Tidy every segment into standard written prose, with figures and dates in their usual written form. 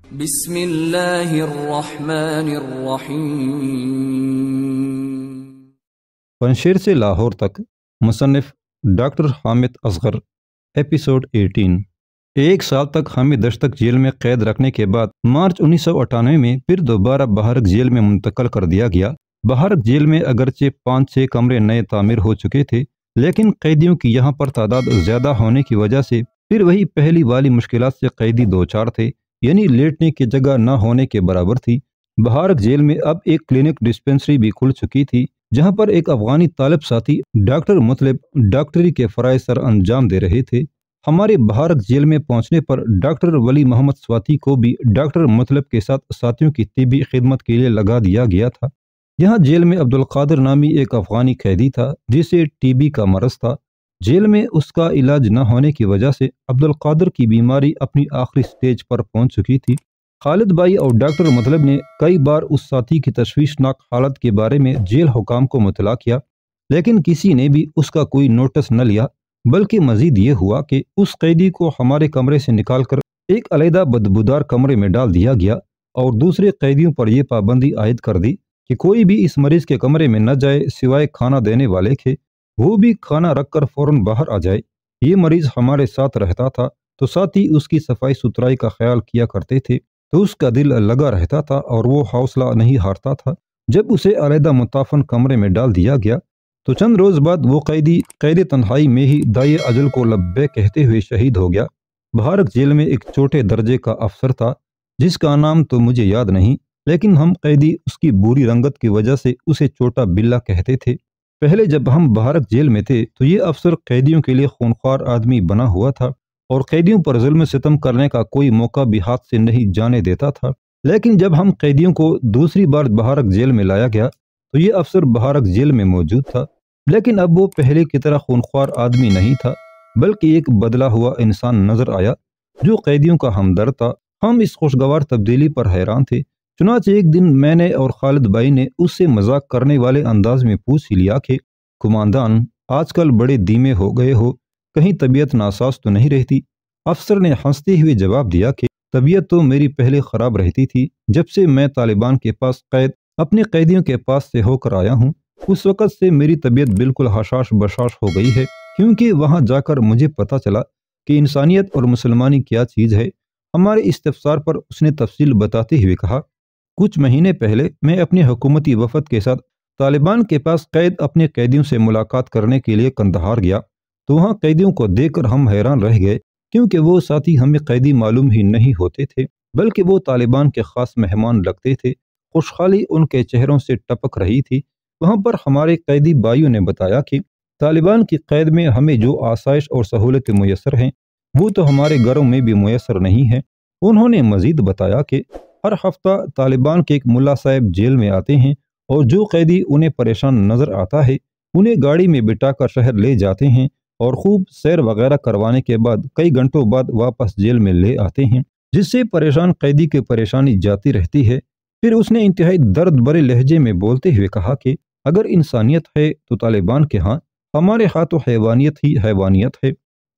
بسم اللہ الرحمن الرحیم۔ پنشیر سے لاہور تک، مصنف ڈاکٹر حامد اصغر۔ ایپیسوڈ 18۔ ایک سال تک حامد دشتک جیل میں قید رکھنے کے بعد مارچ 1998 میں پھر دوبارہ بہارک جیل میں منتقل کر دیا گیا۔ بہارک جیل میں اگرچہ 5-6 کمرے نئے تعمیر ہو چکے تھے، لیکن قیدیوں کی یہاں پر تعداد زیادہ ہونے کی وجہ سے پھر وہی پہلی والی مشکلات سے قیدی دوچار تھے، یعنی لیٹنے کی جگہ نہ ہونے کے برابر تھی۔ بہارک جیل میں اب ایک کلینک ڈسپنسری بھی کھل چکی تھی، جہاں پر ایک افغانی طالب ساتھی ڈاکٹر مطلب ڈاکٹری کے فرائض سر انجام دے رہے تھے۔ ہمارے بہارک جیل میں پہنچنے پر ڈاکٹر ولی محمد سواتی کو بھی ڈاکٹر مطلب کے ساتھ ساتھیوں کی طبی خدمت کے لیے لگا دیا گیا تھا۔ یہاں جیل میں عبدالقادر نامی ایک افغانی قیدی تھا جسے ٹی بی کا مرض تھا۔ جیل میں اس کا علاج نہ ہونے کی وجہ سے عبدالقادر کی بیماری اپنی آخری سٹیج پر پہنچ چکی تھی۔ خالد بھائی اور ڈاکٹر مطلب نے کئی بار اس ساتھی کی تشویشناک حالت کے بارے میں جیل حکام کو مطلع کیا، لیکن کسی نے بھی اس کا کوئی نوٹس نہ لیا، بلکہ مزید یہ ہوا کہ اس قیدی کو ہمارے کمرے سے نکال کر ایک علیحدہ بدبودار کمرے میں ڈال دیا گیا اور دوسرے قیدیوں پر یہ پابندی عائد کر دی کہ کوئی بھی اس مریض کے کمرے میں نہ جائے سوائے کھانا دینے والے کے، وہ بھی کھانا رکھ کر فوراً باہر آ جائے۔ یہ مریض ہمارے ساتھ رہتا تھا تو ساتھ ہی اس کی صفائی ستھرائی کا خیال کیا کرتے تھے، تو اس کا دل لگا رہتا تھا اور وہ حوصلہ نہیں ہارتا تھا۔ جب اسے علیحدہ متعفن کمرے میں ڈال دیا گیا تو چند روز بعد وہ قیدی قید تنہائی میں ہی دائی اجل کو لبیک کہتے ہوئے شہید ہو گیا۔ بہارک جیل میں ایک چھوٹے درجے کا افسر تھا جس کا نام تو مجھے یاد نہیں، لیکن ہم قیدی اس کی بری رنگت کی وجہ سے اسے چھوٹا بلہ کہتے تھے۔ پہلے جب ہم بہارک جیل میں تھے تو یہ افسر قیدیوں کے لیے خونخوار آدمی بنا ہوا تھا اور قیدیوں پر ظلم ستم کرنے کا کوئی موقع بھی ہاتھ سے نہیں جانے دیتا تھا۔ لیکن جب ہم قیدیوں کو دوسری بار بہارک جیل میں لایا گیا تو یہ افسر بہارک جیل میں موجود تھا، لیکن اب وہ پہلے کی طرح خونخوار آدمی نہیں تھا، بلکہ ایک بدلا ہوا انسان نظر آیا جو قیدیوں کا ہمدرد تھا۔ ہم اس خوشگوار تبدیلی پر حیران تھے، چنانچہ ایک دن میں نے اور خالد بھائی نے اس سے مذاق کرنے والے انداز میں پوچھ ہی لیا کہ کماندان، آج کل بڑے دھیمے ہو گئے ہو، کہیں طبیعت ناساز تو نہیں رہتی؟ افسر نے ہنستے ہوئے جواب دیا کہ طبیعت تو میری پہلے خراب رہتی تھی، جب سے میں طالبان کے پاس قید اپنے قیدیوں کے پاس سے ہو کر آیا ہوں، اس وقت سے میری طبیعت بالکل حشاش بشاش ہو گئی ہے، کیونکہ وہاں جا کر مجھے پتہ چلا کہ انسانیت اور مسلمانی کیا چیز ہے۔ ہمارے استفسار پر اس نے تفصیل بتاتے ہوئے کہا، کچھ مہینے پہلے میں اپنے حکومتی وفد کے ساتھ طالبان کے پاس قید اپنے قیدیوں سے ملاقات کرنے کے لیے قندھار گیا، تو وہاں قیدیوں کو دیکھ کر ہم حیران رہ گئے، کیونکہ وہ ساتھی ہمیں قیدی معلوم ہی نہیں ہوتے تھے، بلکہ وہ طالبان کے خاص مہمان لگتے تھے۔ خوشحالی ان کے چہروں سے ٹپک رہی تھی۔ وہاں پر ہمارے قیدی بھائیوں نے بتایا کہ طالبان کی قید میں ہمیں جو آسائش اور سہولتیں میسر ہیں وہ تو ہمارے گھروں میں بھی میسر نہیں ہیں۔ انہوں نے مزید بتایا کہ ہر ہفتہ طالبان کے ایک ملا صاحب جیل میں آتے ہیں اور جو قیدی انہیں پریشان نظر آتا ہے انہیں گاڑی میں بٹھا کر شہر لے جاتے ہیں اور خوب سیر وغیرہ کروانے کے بعد کئی گھنٹوں بعد واپس جیل میں لے آتے ہیں، جس سے پریشان قیدی کی پریشانی جاتی رہتی ہے۔ پھر اس نے انتہائی درد بھرے لہجے میں بولتے ہوئے کہا کہ اگر انسانیت ہے تو طالبان کے ہاں، ہمارے ہاں تو حیوانیت ہی حیوانیت ہے،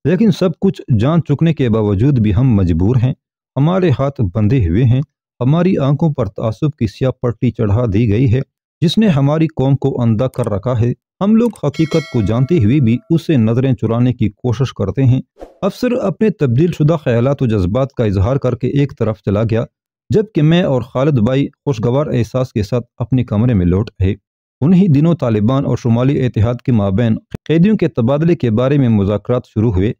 لیکن سب کچھ جان چکنے کے باوجود بھی ہم مجبور ہیں، ہمارے ہاتھ بندھے ہوئے ہیں، ہماری آنکھوں پر تعصب کی سیاہ پٹی چڑھا دی گئی ہے جس نے ہماری قوم کو اندھا کر رکھا ہے۔ ہم لوگ حقیقت کو جانتے ہوئے بھی اس سے نظریں چرانے کی کوشش کرتے ہیں۔ افسر اپنے تبدیل شدہ خیالات و جذبات کا اظہار کر کے ایک طرف چلا گیا، جبکہ میں اور خالد بھائی خوشگوار احساس کے ساتھ اپنے کمرے میں لوٹ آئے۔ انہی دنوں طالبان اور شمالی اتحاد کے مابین قیدیوں کے تبادلے کے بارے میں مذاکرات شروع ہوئے،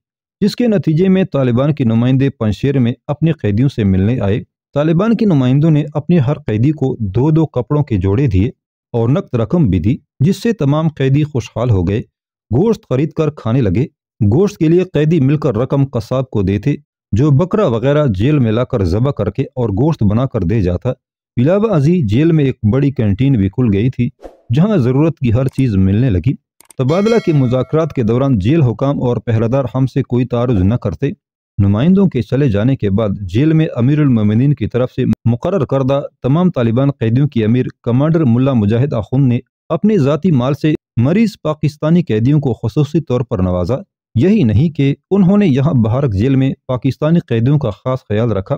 جس کے نتیجے میں طالبان کے نمائندے پنشیر میں اپنے قیدیوں سے ملنے آئے۔ طالبان کے نمائندوں نے اپنے ہر قیدی کو 2 کپڑوں کے جوڑے دیے اور نقد رقم بھی دی، جس سے تمام قیدی خوشحال ہو گئے، گوشت خرید کر کھانے لگے۔ گوشت کے لیے قیدی مل کر رقم قصاب کو دیتے، جو بکرا وغیرہ جیل میں لا کر ذبح کر کے اور گوشت بنا کر دے جاتا۔ علاوہ ازیں جیل میں ایک بڑی کینٹین بھی کھل گئی تھی جہاں ضرورت کی ہر چیز ملنے لگی۔ تبادلہ کے مذاکرات کے دوران جیل حکام اور پہرےدار ہم سے کوئی تعارض نہ کرتے۔ نمائندوں کے چلے جانے کے بعد جیل میں امیر المومنین کی طرف سے مقرر کردہ تمام طالبان قیدیوں کی امیر کمانڈر ملا مجاہد آخوند نے اپنے ذاتی مال سے مریض پاکستانی قیدیوں کو خصوصی طور پر نوازا۔ یہی نہیں کہ انہوں نے یہاں بہارک جیل میں پاکستانی قیدیوں کا خاص خیال رکھا،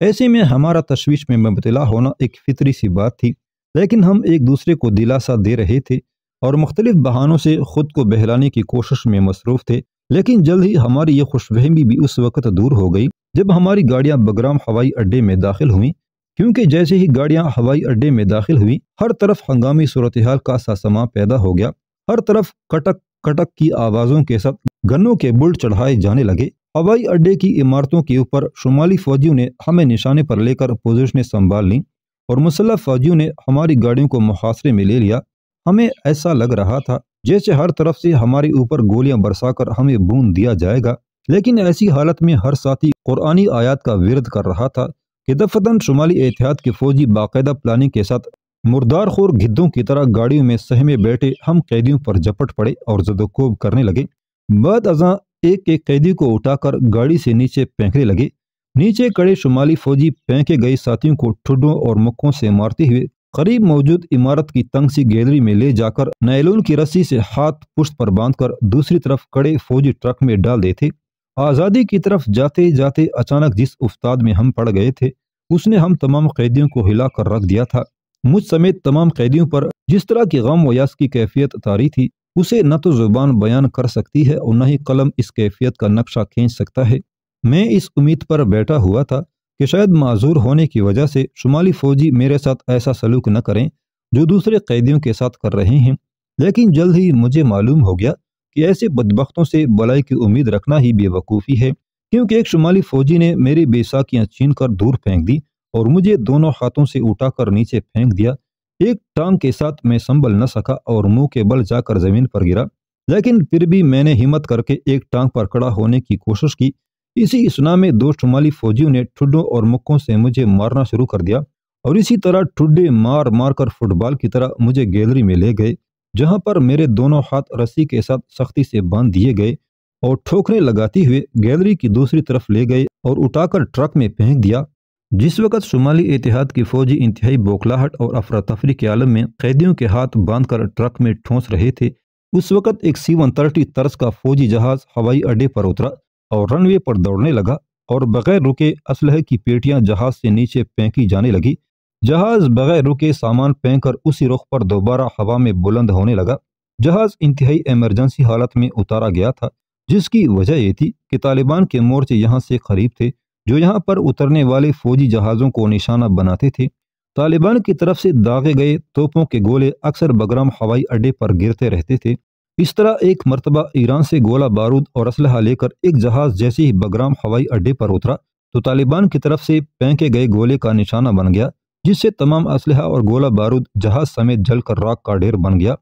ایسے میں ہمارا تشویش میں مبتلا ہونا ایک فطری سی بات تھی، لیکن ہم ایک دوسرے کو دلاسا دے رہے تھے اور مختلف بہانوں سے خود کو بہلانے کی کوشش میں مصروف تھے۔ لیکن جلد ہی ہماری یہ خوش فہمی بھی اس وقت دور ہو گئی جب ہماری گاڑیاں بگرام ہوائی اڈے میں داخل ہوئیں، کیونکہ جیسے ہی گاڑیاں ہوائی اڈے میں داخل ہوئی ہر طرف ہنگامی صورتحال کا ساسماں پیدا ہو گیا۔ ہر طرف کٹک کٹک کی آوازوں کے ساتھ گنوں کے بلٹ چڑھائے جانے لگے۔ ہوائی اڈے کی عمارتوں کے اوپر شمالی فوجیوں نے ہمیں نشانے پر لے کر پوزیشنیں سنبھال لیں اور مسلح فوجیوں نے ہماری گاڑیوں کو محاصرے میں لے لیا۔ ہمیں ایسا لگ رہا تھا جیسے ہر طرف سے ہمارے اوپر گولیاں برسا کر ہمیں بون دیا جائے گا، لیکن ایسی حالت میں ہر ساتھی قرآنی آیات کا ورد کر رہا تھا کہ دفتن شمالی اتحاد کے فوجی باقاعدہ پلاننگ کے ساتھ مردار خور گدھوں کی طرح گاڑیوں میں سہمے بیٹھے ہم قیدیوں پر جپٹ پڑے اور زد و کوب کرنے لگے۔ بعد ازاں ایک ایک قیدی کو اٹھا کر گاڑی سے نیچے پھینکنے لگے۔ نیچے کڑے شمالی فوجی پھینکے گئے ساتھیوں کو ٹھڈوں اور مکوں سے مارتے ہوئے قریب موجود عمارت کی تنگ سی گیلری میں لے جا کر نائلون کی رسی سے ہاتھ پشت پر باندھ کر دوسری طرف کڑے فوجی ٹرک میں ڈال دیتے۔ آزادی کی طرف جاتے جاتے اچانک جس افتاد میں ہم پڑ گئے تھے اس نے ہم تمام قیدیوں کو ہلا کر رکھ دیا تھا۔ مجھ سمیت تمام قیدیوں پر جس طرح کی غم و یاس کی کیفیت طاری تھی اسے نہ تو زبان بیان کر سکتی ہے اور نہ ہی قلم اس کیفیت کا نقشہ کھینچ سکتا ہے۔ میں اس امید پر بیٹھا ہوا تھا کہ شاید معذور ہونے کی وجہ سے شمالی فوجی میرے ساتھ ایسا سلوک نہ کریں جو دوسرے قیدیوں کے ساتھ کر رہے ہیں، لیکن جلد ہی مجھے معلوم ہو گیا کہ ایسے بدبختوں سے بلائی کی امید رکھنا ہی بے وقوفی ہے، کیونکہ ایک شمالی فوجی نے میری بے ساکیاں چھین کر دور پھینک دی اور مجھے دونوں ہاتھوں سے اٹھا کر نیچے پھینک دیا۔ ایک ٹانگ کے ساتھ میں سنبھل نہ سکا اور منہ کے بل جا کر زمین پر گرا، لیکن پھر بھی میں نے ہمت کر کے ایک ٹانگ پر کھڑا ہونے کی کوشش کی۔ اسی اسنا میں دو شمالی فوجیوں نے ٹھڈوں اور مکوں سے مجھے مارنا شروع کر دیا اور اسی طرح ٹھڈے مار مار کر فٹ بال کی طرح مجھے گیلری میں لے گئے، جہاں پر میرے دونوں ہاتھ رسی کے ساتھ سختی سے باندھ دیے گئے اور ٹھوکریں لگاتے ہوئے گیلری کی دوسری طرف لے گئے اور اٹھا کر ٹرک میں پھینک دیا۔ جس وقت شمالی اتحاد کی فوجی انتہائی بوکھلاہٹ اور افراتفری کے عالم میں قیدیوں کے ہاتھ باندھ کر ٹرک میں ٹھونس رہے تھے، اس وقت ایک C-130 طرز کا فوجی جہاز ہوائی اڈے پر اترا اور رن وے پر دوڑنے لگا اور بغیر رکے اسلحے کی پیٹیاں جہاز سے نیچے پھینکی جانے لگی۔ جہاز بغیر رکے سامان پھینک کر اسی رخ پر دوبارہ ہوا میں بلند ہونے لگا۔ جہاز انتہائی ایمرجنسی حالت میں اتارا گیا تھا، جس کی وجہ یہ تھی کہ طالبان کے مورچے یہاں سے قریب تھے جو یہاں پر اترنے والے فوجی جہازوں کو نشانہ بناتے تھے۔ طالبان کی طرف سے داغے گئے توپوں کے گولے اکثر بگرام ہوائی اڈے پر گرتے رہتے تھے۔ اس طرح ایک مرتبہ ایران سے گولہ بارود اور اسلحہ لے کر ایک جہاز جیسے ہی بگرام ہوائی اڈے پر اترا تو طالبان کی طرف سے پھینکے گئے گولے کا نشانہ بن گیا، جس سے تمام اسلحہ اور گولہ بارود جہاز سمیت جل کر راکھ کا ڈھیر بن گیا۔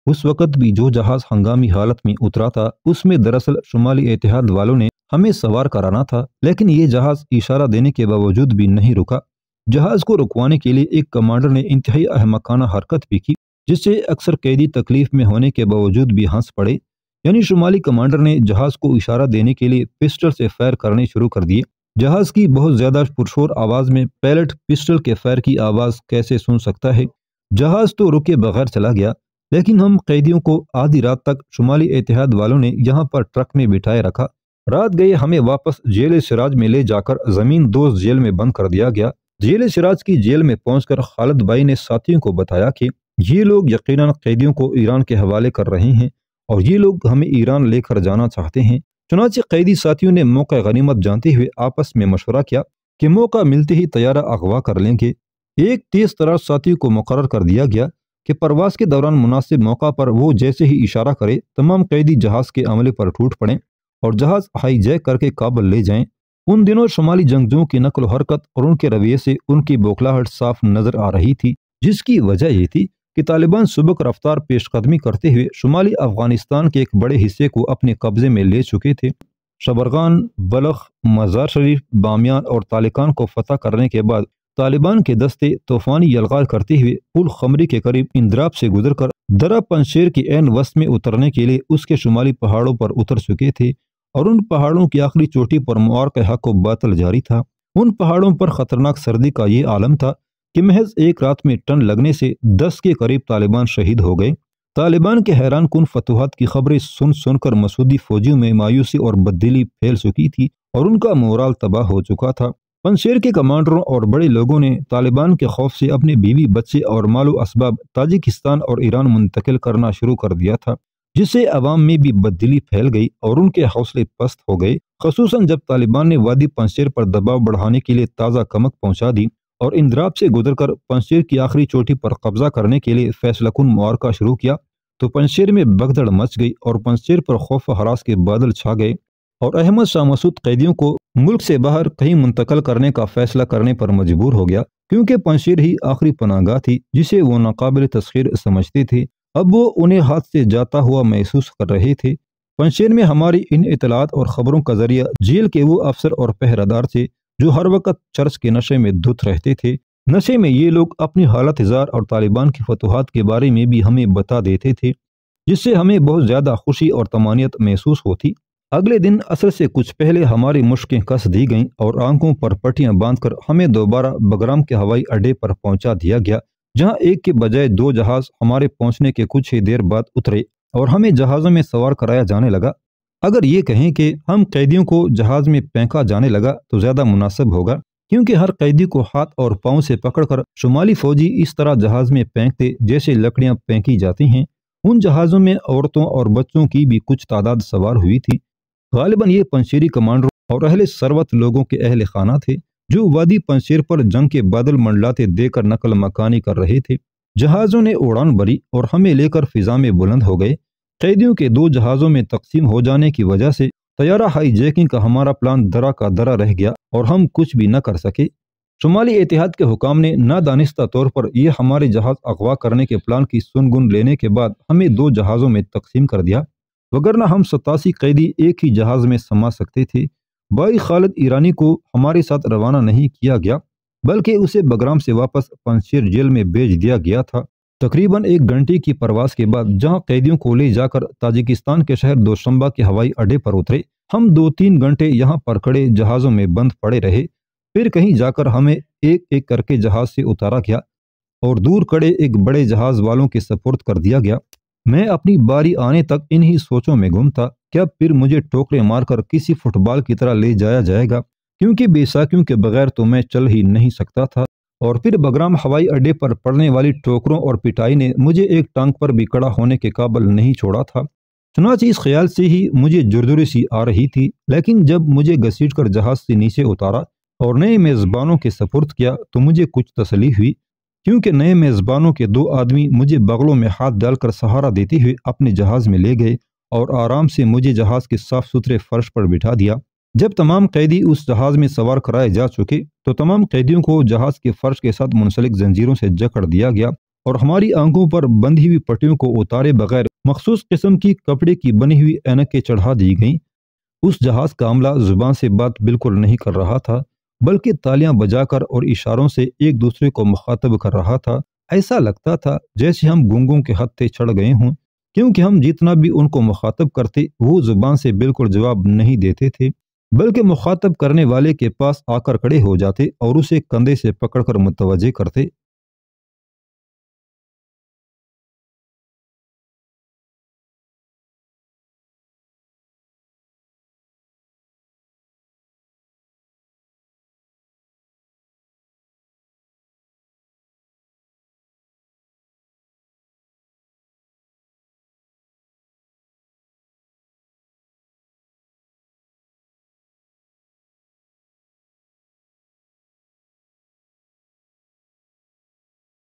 اس وقت بھی جو جہاز ہنگامی حالت میں اترا تھا اس میں دراصل شمالی اتحاد والوں نے ہمیں سوار کرانا تھا، لیکن یہ جہاز اشارہ دینے کے باوجود بھی نہیں رکا۔ جہاز کو رکوانے کے لیے ایک کمانڈر نے انتہائی احمقانہ حرکت بھی کی، جس سے اکثر قیدی تکلیف میں ہونے کے باوجود بھی ہنس پڑے۔ یعنی شمالی کمانڈر نے جہاز کو اشارہ دینے کے لیے پسٹل سے فائر کرنے شروع کر دیے۔ جہاز کی بہت زیادہ پرشور آواز میں پائلٹ پسٹل کے فائر کی آواز کیسے سن سکتا ہے؟ جہاز تو رکے بغیر چلا گیا، لیکن ہم قیدیوں کو آدھی رات تک شمالی اتحاد والوں نے یہاں پر ٹرک میں بٹھائے رکھا۔ رات گئے ہمیں واپس جیل سراج میں لے جا کر زمین دوز جیل میں بند کر دیا گیا۔ جیل سراج کی جیل میں پہنچ کر خالد بھائی نے ساتھیوں کو بتایا کہ یہ لوگ یقیناً قیدیوں کو ایران کے حوالے کر رہے ہیں اور یہ لوگ ہمیں ایران لے کر جانا چاہتے ہیں۔ چنانچہ قیدی ساتھیوں نے موقع غنیمت جانتے ہوئے آپس میں مشورہ کیا کہ موقع ملتے ہی طیارہ اغوا کر لیں گے۔ ایک تیز ترار ساتھی کو مقرر کر دیا گیا کہ پرواز کے دوران مناسب موقع پر وہ جیسے ہی اشارہ کرے تمام قیدی جہاز کے عملے پر ٹوٹ پڑیں اور جہاز ہائی جیک کر کے کابل لے جائیں۔ ان دنوں شمالی جنگجوؤں کی نقل و حرکت اور ان کے رویے سے ان کی بوکھلاہٹ صاف نظر آ رہی تھی، جس کی وجہ یہ تھی کہ طالبان سبک رفتار پیش قدمی کرتے ہوئے شمالی افغانستان کے ایک بڑے حصے کو اپنے قبضے میں لے چکے تھے۔ شبرغان، بلخ، مزار شریف، بامیان اور تالقان کو فتح کرنے کے بعد طالبان کے دستے طوفانی یلغار کرتے ہوئے پل خمری کے قریب اندراب سے گزر کر درہ پنشیر کی عین وسط میں اترنے کے لیے اس کے شمالی پہاڑوں پر اتر چکے تھے اور ان پہاڑوں کی آخری چوٹی پر معرکہ حق و باطل جاری تھا۔ ان پہاڑوں پر خطرناک سردی کا یہ عالم تھا کہ محض ایک رات میں ٹن لگنے سے 10 کے قریب طالبان شہید ہو گئے۔ طالبان کے حیران کن فتوحات کی خبریں سن سن کر مسعودی فوجیوں میں مایوسی اور بددلی پھیل چکی تھی اور ان کا مورال تباہ ہو چکا تھا۔ پنجشیر کے کمانڈروں اور بڑے لوگوں نے طالبان کے خوف سے اپنے بیوی بچے اور مال و اسباب تاجکستان اور ایران منتقل کرنا شروع کر دیا تھا، جس سے عوام میں بھی بددلی پھیل گئی اور ان کے حوصلے پست ہو گئے، خصوصاً جب طالبان نے وادی پنجشیر پر دباؤ بڑھانے کے لیے تازہ کمک پہنچا دی اور اندراب سے گزر کر پنجشیر کی آخری چوٹی پر قبضہ کرنے کے لیے فیصلہ کن معرکہ شروع کیا تو پنجشیر میں بھگدڑ مچ گئی اور پنجشیر پر خوف و ہراس کے بادل چھا گئے اور احمد شاہ مسعود قیدیوں کو ملک سے باہر کہیں منتقل کرنے کا فیصلہ کرنے پر مجبور ہو گیا، کیونکہ پنجشیر ہی آخری پناہ گاہ تھی جسے وہ ناقابل تسخیر سمجھتے تھے۔ اب وہ انہیں ہاتھ سے جاتا ہوا محسوس کر رہے تھے۔ پنجشیر میں ہماری ان اطلاعات اور خبروں کا ذریعہ جیل کے وہ افسر اور پہرہ دار تھے جو ہر وقت چرس کے نشے میں دھت رہتے تھے۔ نشے میں یہ لوگ اپنی حالت زار اور طالبان کی فتوحات کے بارے میں بھی ہمیں بتا دیتے تھے، جس سے ہمیں بہت زیادہ خوشی اور طمانینت محسوس ہوتی۔ اگلے دن عصر سے کچھ پہلے ہماری مشقیں کس دی گئیں اور آنکھوں پر پٹیاں باندھ کر ہمیں دوبارہ بگرام کے ہوائی اڈے پر پہنچا دیا گیا، جہاں ایک کے بجائے 2 جہاز ہمارے پہنچنے کے کچھ ہی دیر بعد اترے اور ہمیں جہازوں میں سوار کرایا جانے لگا۔ اگر یہ کہیں کہ ہم قیدیوں کو جہاز میں پھینکا جانے لگا تو زیادہ مناسب ہوگا، کیونکہ ہر قیدی کو ہاتھ اور پاؤں سے پکڑ کر شمالی فوجی اس طرح جہاز میں پھینکتے جیسے لکڑیاں پھینکی جاتی ہیں۔ ان جہازوں میں عورتوں اور بچوں کی بھی کچھ تعداد سوار ہوئی تھی۔ غالباً یہ پنجشیری کمانڈروں اور اہل ثروت لوگوں کے اہل خانہ تھے جو وادی پنجشیر پر جنگ کے بادل منڈلاتے دے کر نقل مکانی کر رہے تھے۔ جہازوں نے اڑان بھری اور ہمیں لے کر فضا میں بلند ہو گئے۔ قیدیوں کے 2 جہازوں میں تقسیم ہو جانے کی وجہ سے طیارہ ہائی جیکنگ کا ہمارا پلان درا کا درا رہ گیا اور ہم کچھ بھی نہ کر سکے۔ شمالی اتحاد کے حکام نے نادانستہ طور پر یہ ہمارے جہاز اغوا کرنے کے پلان کی سن گن لینے کے بعد ہمیں 2 جہازوں میں تقسیم کر دیا، وگرنہ ہم 87 قیدی ایک ہی جہاز میں سما سکتے تھے۔ بھائی خالد ایرانی کو ہمارے ساتھ روانہ نہیں کیا گیا بلکہ اسے بگرام سے واپس پنجشیر جیل میں بھیج دیا گیا تھا۔ تقریباً 1 گھنٹے کی پرواز کے بعد جہاں قیدیوں کو لے جا کر تاجکستان کے شہر دوشنبہ کے ہوائی اڈے پر اترے، ہم 2-3 گھنٹے یہاں پر کھڑے جہازوں میں بند پڑے رہے، پھر کہیں جا کر ہمیں ایک ایک کر کے جہاز سے اتارا گیا اور دور کھڑے ایک بڑے جہاز والوں کے سپرد کر دیا گیا۔ میں اپنی باری آنے تک انہی سوچوں میں گم تھا کہ اب پھر مجھے ٹوکرے مار کر کسی فٹ بال کی طرح لے جایا جائے گا، کیونکہ بے ساکیوں کے بغیر تو میں چل ہی نہیں سکتا تھا، اور پھر بگرام ہوائی اڈے پر پڑنے والی ٹوکروں اور پٹائی نے مجھے ایک ٹانگ پر بھی کڑا ہونے کے قابل نہیں چھوڑا تھا۔ چنانچہ اس خیال سے ہی مجھے جردری سی آ رہی تھی، لیکن جب مجھے گھسیٹ کر جہاز سے نیچے اتارا اور نئے میزبانوں کے سپرد کیا تو مجھے کچھ تسلی ہوئی، کیونکہ نئے میزبانوں کے 2 آدمی مجھے بغلوں میں ہاتھ ڈال کر سہارا دیتے ہوئے اپنے جہاز میں لے گئے اور آرام سے مجھے جہاز کے صاف ستھرے فرش پر بٹھا دیا۔ جب تمام قیدی اس جہاز میں سوار کرائے جا چکے تو تمام قیدیوں کو جہاز کے فرش کے ساتھ منسلک زنجیروں سے جکڑ دیا گیا اور ہماری آنکھوں پر بندھی ہوئی پٹیوں کو اتارے بغیر مخصوص قسم کی کپڑے کی بنی ہوئی اینکیں چڑھا دی گئیں۔ اس جہاز کا عملہ زبان سے بات بالکل نہیں کر رہا تھا بلکہ تالیاں بجا کر اور اشاروں سے ایک دوسرے کو مخاطب کر رہا تھا۔ ایسا لگتا تھا جیسے ہم گونگوں کے ہتھے چڑھ گئے ہوں، کیونکہ ہم جتنا بھی ان کو مخاطب کرتے وہ زبان سے بالکل جواب نہیں دیتے تھے، بلکہ مخاطب کرنے والے کے پاس آ کر کھڑے ہو جاتے اور اسے کندھے سے پکڑ کر متوجہ کرتے